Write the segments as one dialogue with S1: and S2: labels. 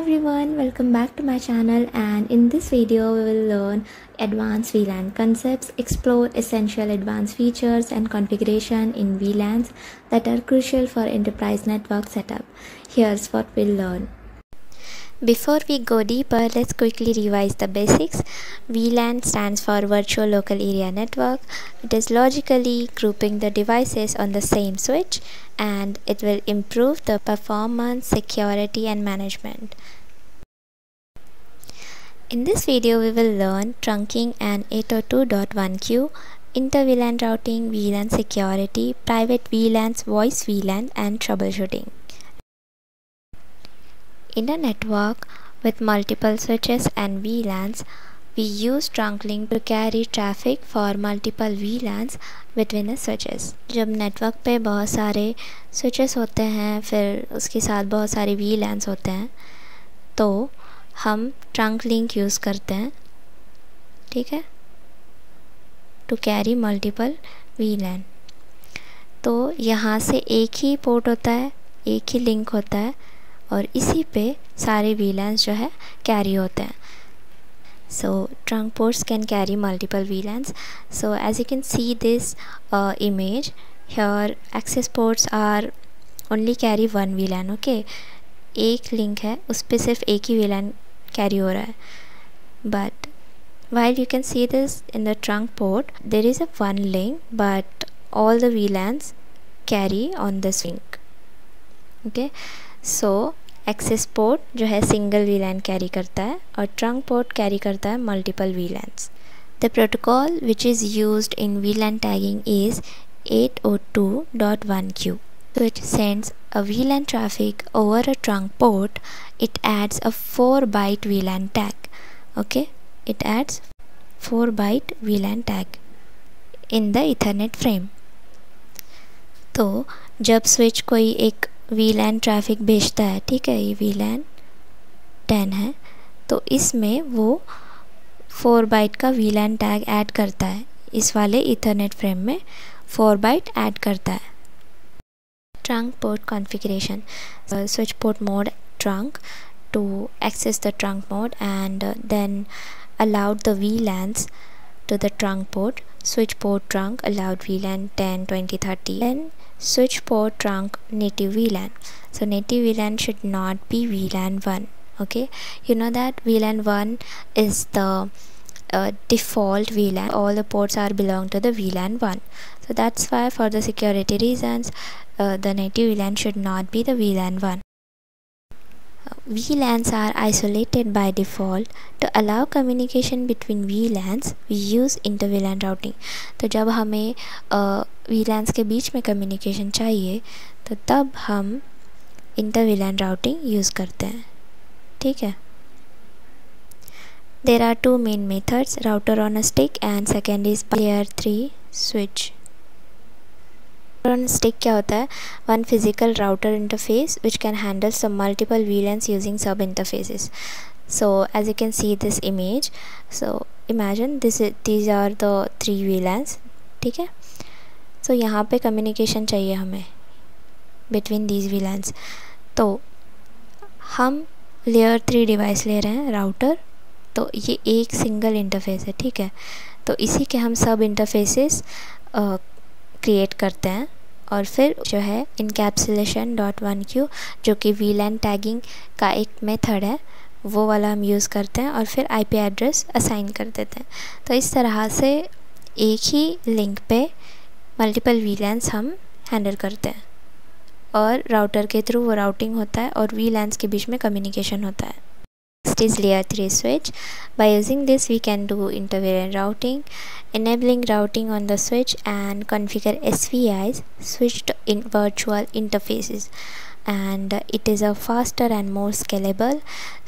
S1: everyone, welcome back to my channel, and in this video we will learn Advanced VLAN Concepts, explore essential advanced features and configuration in VLANs that are crucial for enterprise network setup. Here's what we'll learn. Before we go deeper, let's quickly revise the basics. VLAN stands for Virtual Local Area Network. It is logically grouping the devices on the same switch, and it will improve the performance, security and management. In this video, we will learn trunking and 802.1q, inter-VLAN routing, VLAN security, private VLANs, voice VLAN and troubleshooting. In a network with multiple switches and VLANs, we use trunk link to carry traffic for multiple VLANs between the switches. जब network पे बहुत सारे switches होते हैं, फिर उसके साथ बहुत सारे VLANs होते हैं, तो हम trunk link यूज़ करते हैं, ठीक है, to carry multiple VLAN. तो यहाँ से एक ही पोर्ट होता है, एक ही लिंक होता है, और इसी पे सारे VLANs जो है कैरी होते हैं. So trunk ports can carry multiple VLANs. So as you can see this image here, access ports are only carry one VLAN. Okay, एक लिंक है, उस पे सिर्फ एक ही VLAN कैरी हो रहा है. But while you can see this in the trunk port, there is a one link, but all the VLANs carry on this link. Okay, so access port जो है सिंगल VLAN कैरी करता है और trunk port carry करता है multiple VLANs. The protocol which is used in VLAN tagging is 802.1q, which sends a VLAN traffic over a trunk port. It adds a 4-byte VLAN tag. Okay, it adds 4-byte VLAN tag in the Ethernet frame. तो जब switch कोई एक VLAN traffic भेजता है, ठीक है, ये VLAN 10 है, तो इसमें वो 4 बाइट का VLAN टैग ऐड करता है. इस वाले ईथरनेट फ्रेम में 4 बाइट ऐड करता है. Trunk port configuration. Switch port mode trunk to access the trunk mode, and then allowed the VLANs to the trunk port. Switch port trunk allowed VLAN 10, 20, 30. Then switch port trunk native VLAN. So native VLAN should not be VLAN 1. Okay, you know that VLAN 1 is the default VLAN. All the ports are belong to the VLAN 1. So that's why for the security reasons, the native VLAN should not be the VLAN 1. VLANs are isolated by default. To allow communication between VLANs, we use inter-VLAN routing. तो जब हमें VLANs के बीच में communication चाहिए, तो तब हम inter-VLAN routing use करते हैं, ठीक है. There are two main methods, router on a stick and second is layer 3 switch. On stick क्या होता है? One physical router interface which can handle some multiple VLANs using sub interfaces. So as you can see this image, so imagine these are the 3 VLANs, ठीक है. So यहाँ पे communication चाहिए हमें between these VLANs. तो हम layer 3 device ले रहे हैं, router. तो ये एक single interface है, ठीक है. तो इसी के हम sub interfaces क्रिएट करते हैं, और फिर जो है encapsulation.1q जो कि VLAN टैगिंग का एक मेथड है, वो वाला हम यूज़ करते हैं और फिर IP एड्रेस असाइन कर देते हैं. तो इस तरह से एक ही लिंक पे मल्टीपल VLANs हम हैंडल करते हैं, और राउटर के थ्रू वो राउटिंग होता है और VLANs के बीच में कम्युनिकेशन होता है. Next is layer 3 switch. By using this we can do inter-VLAN routing, enabling routing on the switch and configure SVIs, switched in virtual interfaces, and it is a faster and more scalable.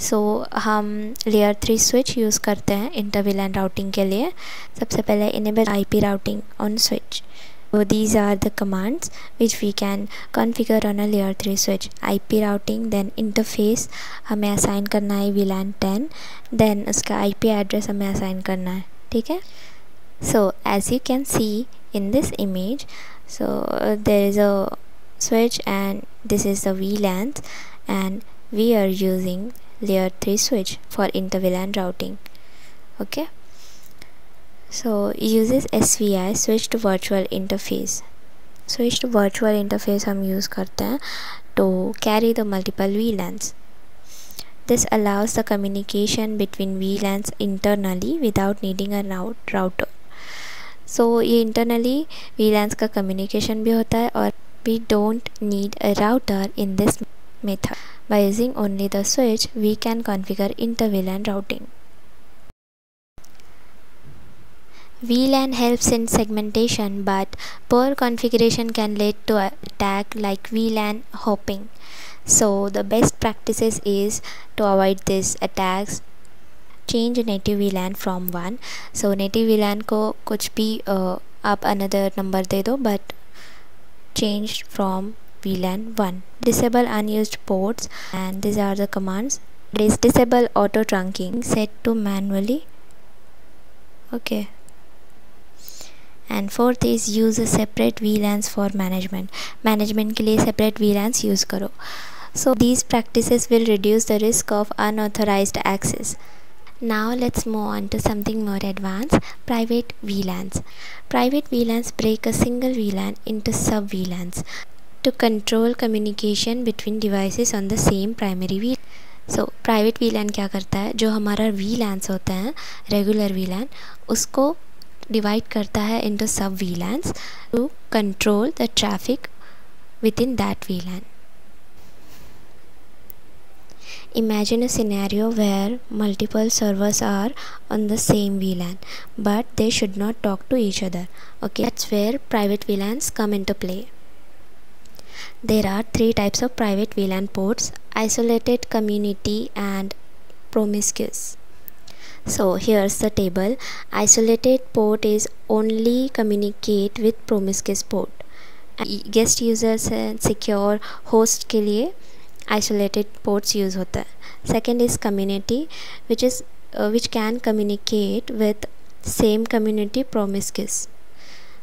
S1: So हम layer 3 switch use करते हैं inter-VLAN routing के लिए. सबसे पहले enable IP routing on switch. So these are the commands which we can configure on a layer 3 switch. IP routing, then interface हमें assign करना है VLAN 10, then उसका IP address हमें assign करना है, ठीक है. So as you can see in this image, so there is a switch and this is the VLANs, and we are using layer 3 switch for inter-VLAN routing. Okay, so it uses SVI, switched virtual interface. Switched virtual interface हम use करते हैं to carry the multiple VLANs. This allows the communication between VLANs internally without needing a router. So ये internally VLANs का communication भी होता है और we don't need a router in this method. By using only the switch, we can configure inter-VLAN routing. VLAN helps in segmentation, but poor configuration can lead to an attack like VLAN hopping. So the best practices is to avoid these attacks. Change native VLAN from 1. So native VLAN को कुछ भी आप another number दे दो, but change from VLAN 1. Disable unused ports, and these are the commands. It is disable auto trunking, set to manually. Okay. And fourth is use a separate VLANs for management. Management के लिए separate VLANs use करो. So these practices will reduce the risk of unauthorized access. Now let's move on to something more advanced, private VLANs. Private VLANs break a single VLAN into sub-VLANs to control communication between devices on the same primary VLAN. So private VLAN क्या करता है, जो हमारा VLANs होता है regular VLAN, उसको divide करता है into sub-VLANs to control the traffic within that VLAN. Imagine a scenario where multiple servers are on the same VLAN, but they should not talk to each other. Okay, that's where private VLANs come into play. There are 3 types of private VLAN ports: isolated, community, and promiscuous. So here's the table. Isolated port is only communicate with promiscuous port. Guest users and secure host के लिए isolated ports use होता है. Second is community, which can communicate with same community promiscuous.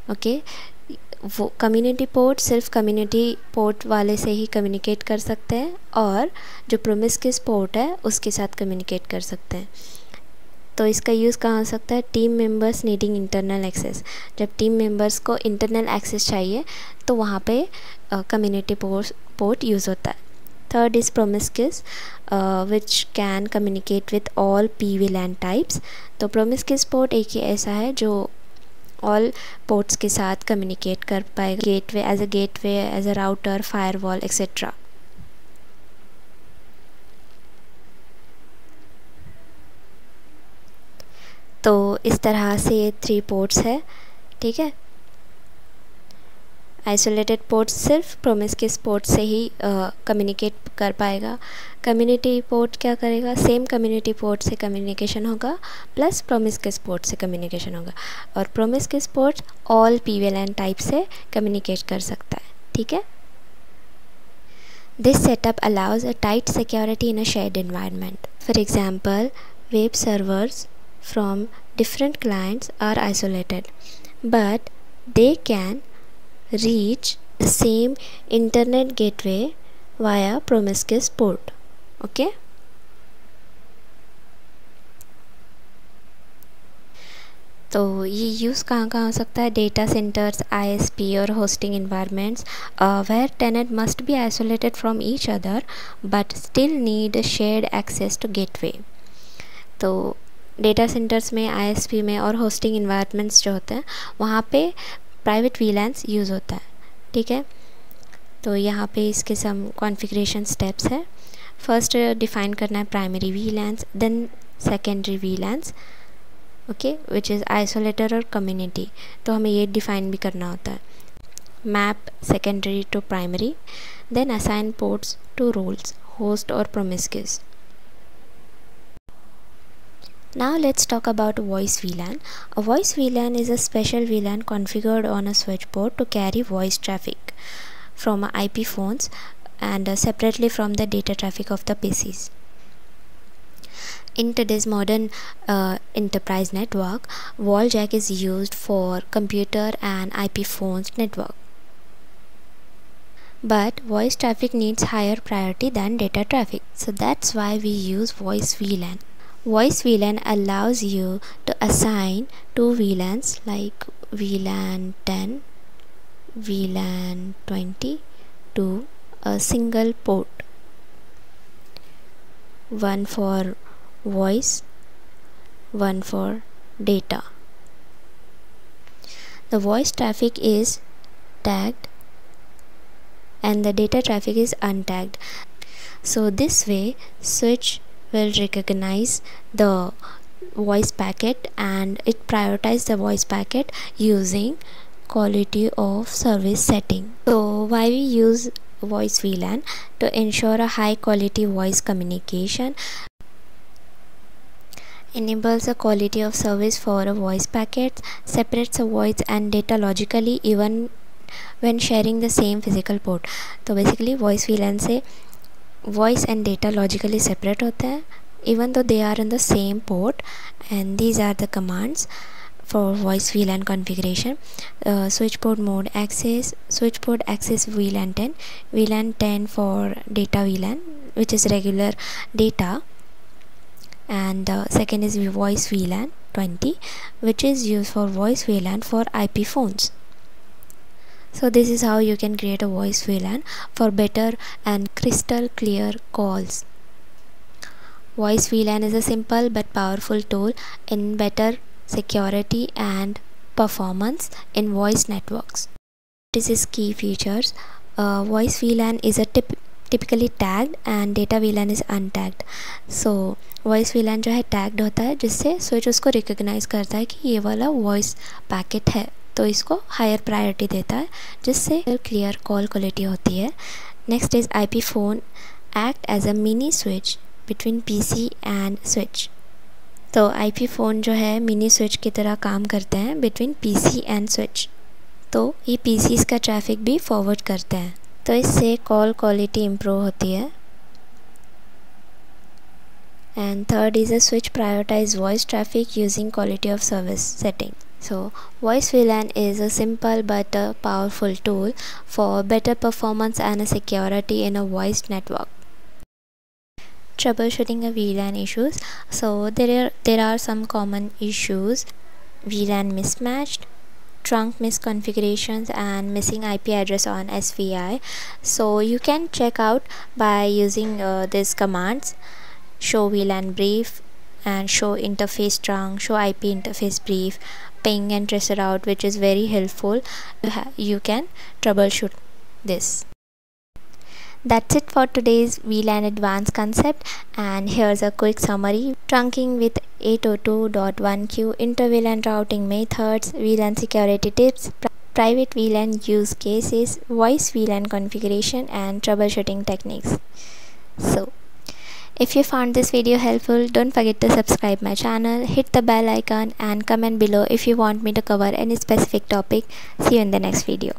S1: Okay, वो community port सिर्फ community port वाले से ही communicate कर सकते हैं और जो promiscuous port है उसके साथ communicate कर सकते हैं. तो इसका यूज़ कहाँ हो सकता है? Team members needing internal access. जब टीम मेंबर्स को इंटरनल एक्सेस चाहिए तो वहाँ पे कम्युनिटी पोर्ट यूज़ होता है. Third is promiscuous, which can communicate with all PVLAN types. तो प्रोमिस्क्यूस पोर्ट एक ही ऐसा है जो ऑल पोर्ट्स के साथ कम्युनिकेट कर पाएगा, gateway as a router, firewall etcetera. तो इस तरह से ये 3 पोर्ट्स है. ठीक है, आइसोलेटेड पोर्ट सिर्फ प्रोमिस्क्यूस पोर्ट से ही कम्युनिकेट कर पाएगा. कम्युनिटी पोर्ट क्या करेगा? सेम कम्युनिटी पोर्ट से कम्युनिकेशन होगा प्लस प्रोमिस्क्यूस पोर्ट से कम्युनिकेशन होगा. और प्रोमिस्क्यूस पोर्ट ऑल PVLAN टाइप से कम्युनिकेट कर सकता है. ठीक है, this setup allows a tight security in a shared environment. For example, web servers from different clients are isolated, but they can reach the same internet gateway via promiscuous port. Okay, तो ये use कहाँ कहाँ हो सकता है? Data centres, ISP और hosting environments where tenant must be isolated from each other but still need a shared access to gateway. तो data centres में, ISP में और होस्टिंग इन्वायरमेंट्स जो होते हैं वहाँ पे प्राइवेट VLANs यूज़ होता है. ठीक है, तो यहाँ पे इसके सम कॉन्फ़िगरेशन स्टेप्स है. फर्स्ट डिफ़ाइन करना है primary VLANs, then secondary VLANs, okay, which is isolator और कम्युनिटी. तो हमें ये डिफ़ाइन भी करना होता है. Map secondary to primary, then assign ports to roles, host और promiscuous. Now let's talk about voice VLAN. A voice VLAN is a special VLAN configured on a switchboard to carry voice traffic from IP phones and separately from the data traffic of the PCs. In today's modern enterprise network, wall jack is used for computer and IP phones network. but voice traffic needs higher priority than data traffic. So that's why we use voice VLAN. Voice VLAN allows you to assign two VLANs like VLAN 10, VLAN 20 to a single port. One for voice, one for data. The voice traffic is tagged and the data traffic is untagged. So this way switch will recognize the voice packet and it prioritizes the voice packet using quality of service setting. So why we use voice VLAN? To ensure a high quality voice communication, enables a quality of service for a voice packet, separates a voice and data logically even when sharing the same physical port. तो basically voice VLAN से voice and data logically separate होता है even though they are in the same port, and these are the commands for voice VLAN configuration. Switch port mode access, switch port access VLAN 10, VLAN 10 for data VLAN which is regular data, and second is voice VLAN 20 which is used for voice VLAN for IP phones. So this is how you can create a voice VLAN for better and crystal clear calls. Voice VLAN is a simple but powerful tool in better security and performance in voice networks. This is key features. Voice VLAN is a typically tagged and data VLAN is untagged. So voice VLAN जो है tagged होता है जिससे switch उसको recognize करता है कि ये वाला voice packet है, तो इसको हायर प्रायोरिटी देता है जिससे क्लियर कॉल क्वालिटी होती है. Next is IP phone act as a mini switch between PC and switch. तो IP फ़ोन जो है मिनी स्विच की तरह काम करते हैं बिटवीन PC एंड स्विच. तो ये PCs का ट्रैफिक भी फॉरवर्ड करते हैं, तो इससे कॉल क्वालिटी इम्प्रूव होती है. And third is a switch prioritize voice traffic using quality of service setting. So voice VLAN is a simple but a powerful tool for better performance and security in a voice network. Troubleshooting a VLAN issues. So there are some common issues: VLAN mismatched, trunk misconfigurations, and missing IP address on SVI. So you can check out by using these commands: show VLAN brief and show interface trunk, show IP interface brief, ping and trace route, which is very helpful. You can troubleshoot this. That's it for today's VLAN advanced concept, and here's a quick summary. Trunking with 802.1q, inter-VLAN routing methods, VLAN security tips, private VLAN use cases, voice VLAN configuration, and troubleshooting techniques. So if you found this video helpful, don't forget to subscribe my channel, hit the bell icon, and comment below if you want me to cover any specific topic. See you in the next video.